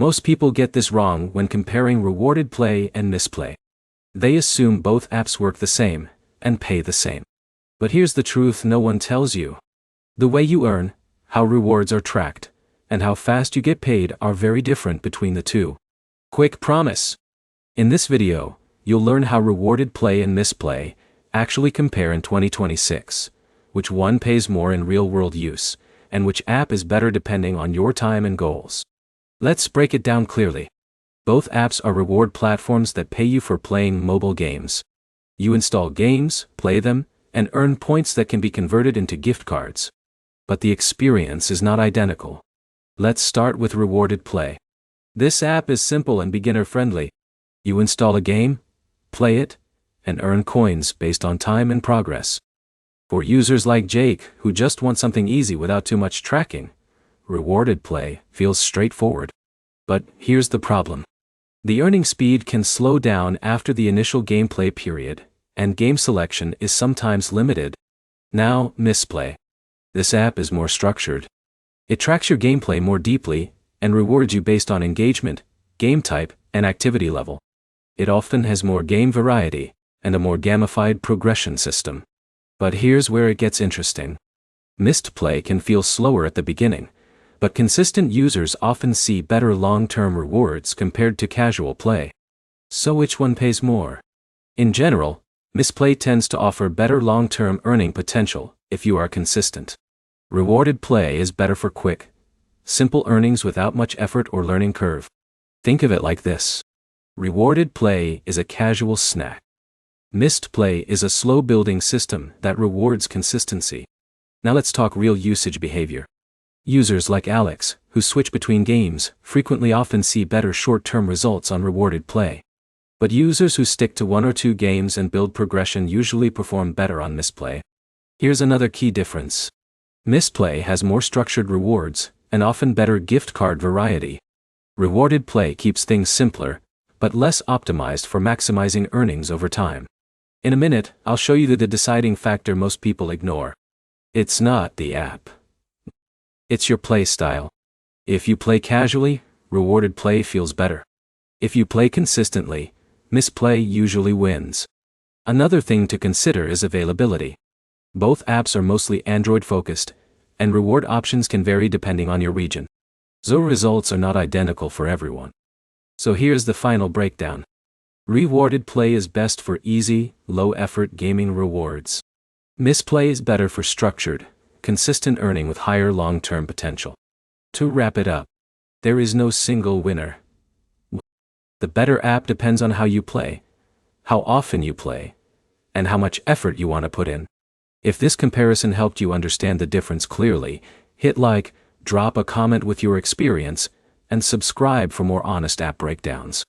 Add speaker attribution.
Speaker 1: Most people get this wrong when comparing Rewarded Play and Mistplay. They assume both apps work the same and pay the same. But here's the truth no one tells you. The way you earn, how rewards are tracked, and how fast you get paid are very different between the two. Quick promise! In this video, you'll learn how Rewarded Play and Mistplay actually compare in 2026, which one pays more in real-world use, and which app is better depending on your time and goals. Let's break it down clearly. Both apps are reward platforms that pay you for playing mobile games. You install games, play them, and earn points that can be converted into gift cards. But the experience is not identical. Let's start with Rewarded Play. This app is simple and beginner-friendly. You install a game, play it, and earn coins based on time and progress. For users like Jake, who just want something easy without too much tracking, Rewarded Play feels straightforward. But here's the problem. The earning speed can slow down after the initial gameplay period, and game selection is sometimes limited. Now, Mistplay. This app is more structured. It tracks your gameplay more deeply, and rewards you based on engagement, game type, and activity level. It often has more game variety, and a more gamified progression system. But here's where it gets interesting. Mistplay can feel slower at the beginning, but consistent users often see better long-term rewards compared to casual play. So which one pays more? In general, Mistplay tends to offer better long-term earning potential if you are consistent. Rewarded Play is better for quick, simple earnings without much effort or learning curve. Think of it like this. Rewarded Play is a casual snack. Mistplay is a slow-building system that rewards consistency. Now let's talk real usage behavior. Users like Alex, who switch between games, frequently often see better short-term results on Rewarded Play. But users who stick to one or two games and build progression usually perform better on Mistplay. Here's another key difference. Mistplay has more structured rewards, and often better gift card variety. Rewarded Play keeps things simpler, but less optimized for maximizing earnings over time. In a minute, I'll show you the deciding factor most people ignore. It's not the app. It's your play style. If you play casually, Rewarded Play feels better. If you play consistently, Mistplay usually wins. Another thing to consider is availability. Both apps are mostly Android-focused, and reward options can vary depending on your region. So results are not identical for everyone. So here's the final breakdown. Rewarded Play is best for easy, low-effort gaming rewards. Mistplay is better for structured, consistent earning with higher long-term potential. To wrap it up, there is no single winner. The better app depends on how you play, how often you play, and how much effort you want to put in. If this comparison helped you understand the difference clearly, hit like, drop a comment with your experience, and subscribe for more honest app breakdowns.